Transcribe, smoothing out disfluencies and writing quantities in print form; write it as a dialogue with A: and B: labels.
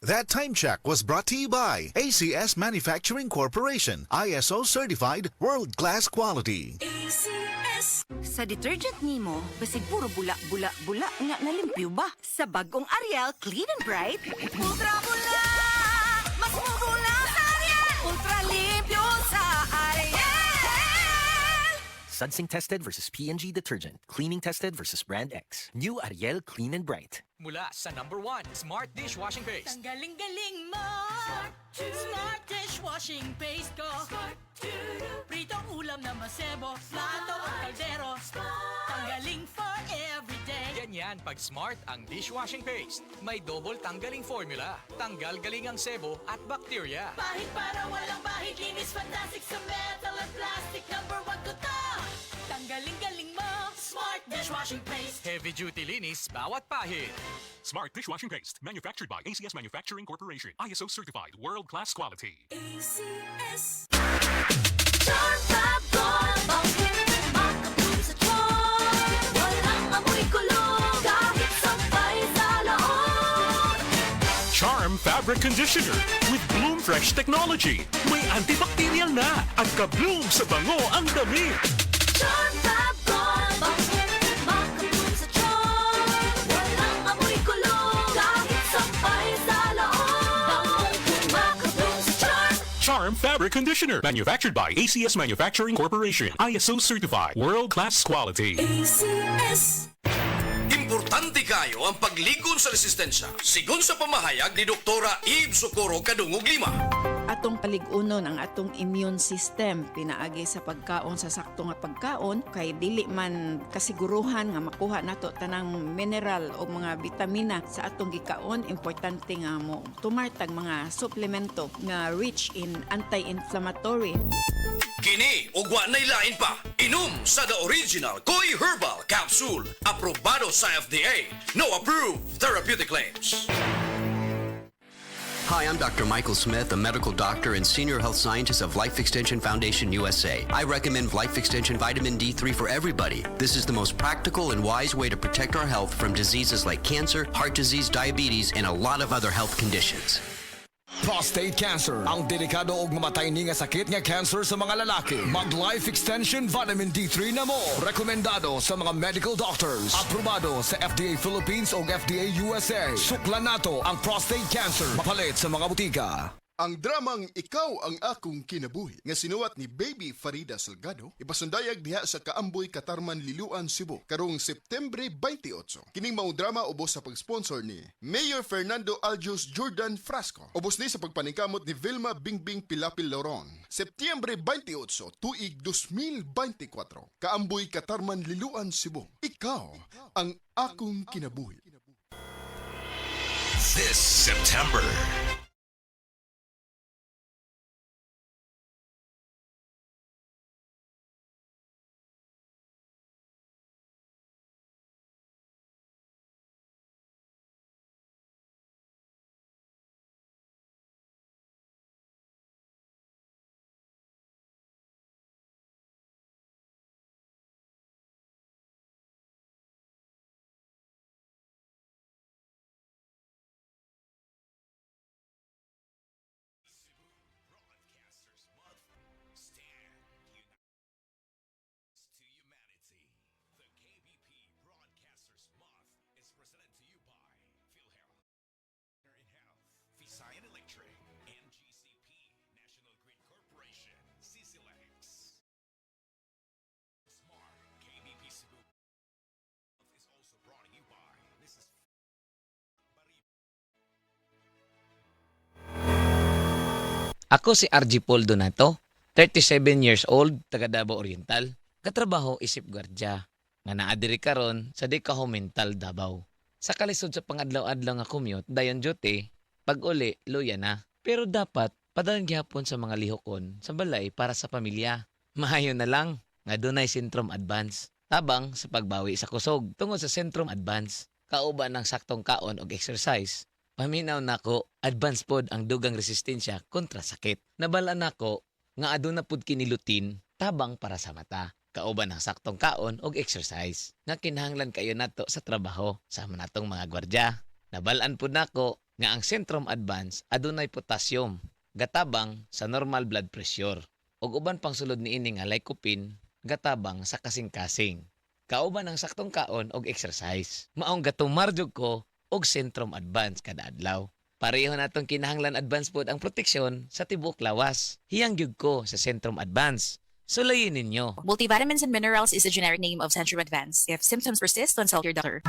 A: That time check was brought to you by ACS Manufacturing Corporation, ISO certified world-class quality.
B: ACS.
C: Sa detergent nimo, basig puro bula-bula-bula nga nalimpyo ba? Sa bagong Ariel Clean and Bright, ultra bula! Mas mabula sa Ariel! Ultra limpyo sa Ariel!
D: Sudsing tested versus P&G detergent. Cleaning tested versus brand X. New Ariel Clean and Bright.
E: Mula sa #1 Smart Dishwashing Paste.
B: Ang galing-galing mo! Smart dishwashing paste ko. Pritong ulam na masebo, plato o kaldero. Tanggaling for everyday.
E: Ganyan pag Smart ang dishwashing paste. May double tanggaling formula. Tanggal galing ang sebo at bacteria.
B: Bahid para walang bahid, linis fantastic sa metal at plastic. #1 ko to! Tanggaling-galing mo! Smart dishwashing paste.
E: Heavy duty linis bawat pahid.
F: Smart dishwashing paste, manufactured by ACS Manufacturing Corporation, ISO certified, world-class quality.
B: ACS. Charm Fab Gold, bangkit, makapun sa tiyan. Walang amoy kulog, kahit sampay sa loob.
F: Charm Fabric Conditioner with Bloom Fresh technology. May antibacterial na at ka-bloom sa bango ang damit.
B: Charm Fab Gold, bangkit, makapun sa tiyan. Walang amoy kulog, kahit sampay sa loob. Makapun sa tiyan.
F: Charm Fabric Conditioner, manufactured by ACS Manufacturing Corporation, ISO certified, world-class quality.
B: ACS.
G: Importante kayo ang pagligon sa resistensya. Sigon sa pamahayag ni Doktora Eve Socorro Kadungog Lima.
H: Atong paligunon ang atong immune system pinaagi sa pagkaon sa sakto nga pagkaon kay dili man kasiguruhan nga makuha nato tanang mineral o mga bitamina sa atong gikaon. Importante nga mo tumartag mga suplemento nga rich in anti-inflammatory.
G: Kini ug wa nay lain pa. Inom sa The Original Koi Herbal Capsule. Aprobado sa FDA. No approved therapeutic claims.
I: Hi, I'm Dr. Michael Smith, a medical doctor and senior health scientist of Life Extension Foundation USA. I recommend Life Extension Vitamin D3 for everybody. This is the most practical and wise way to protect our health from diseases like cancer, heart disease, diabetes, and a lot of other health conditions.
J: Prostate cancer, ang delikado ug mamatay ni nga sakit nga cancer sa mga lalaki. Mag Life Extension Vitamin D3 na mo. Rekomendado sa mga medical doctors. Aprobado sa FDA Philippines ug FDA USA. Suklan nato ang prostate cancer. Mapalit sa mga butika.
K: Ang dramang Ikaw ang Akong Kinabuhi nga sinuwat ni Baby Farida Salgado ipasundayag diha sa Kaamboy, Katarman, Liloan, Cebu karong Septembre 28. Kining mao drama ubos sa pag-sponsor ni Mayor Fernando Aljos Jordan Frasco. Ubos ni sa pagpaningkamot ni Vilma Bingbing Pilapil Loron. Septembre 28, tuig 2024. Kaamboy, Katarman, Liloan, Cebu. Ikaw ang Akong Kinabuhi.
F: This September,
L: Ako si RG Paul Donato, 37 years old, taga Davao Oriental. Katrabaho isip gwardya, nga naadiri karon sa Dikaho Mental Davao. Sa kalisod sa pangadlaw-adlaw nga commute, dayon duty, pag uli, luya na. Pero dapat, padayon gyapon sa mga lihokon sa balay para sa pamilya. Mahayo na lang, nga dunay Sentrum Advance. Tabang sa pagbawi sa kusog, tungod sa Sentrum Advance, kauban ng saktong kaon og exercise. Paminaw nako, advance pod ang dugang resistensya kontra sakit. Nabalaan nako nga aduna pod kinilutin tabang para sa mata. Kauban ng saktong kaon og exercise. Nga kinahanglan kayo nato sa trabaho sama natong mga gwardya. Nabalaan pod nako nga ang Centrum Advance adunay potassium, gatabang sa normal blood pressure. Ug uban pang sulod niini nga lycopene, gatabang sa kasing-kasing. Kauban ang saktong kaon og exercise. Maong gatumar jud ko og Centrum Advance kada adlaw. Pareho natong kinahanglan advance pod ang proteksyon sa tibuok lawas. Hiyang gyud ko sa Centrum Advance. Sulayin ninyo.
M: Multivitamins and minerals is a generic name of Centrum Advance. If symptoms persist, consult your doctor.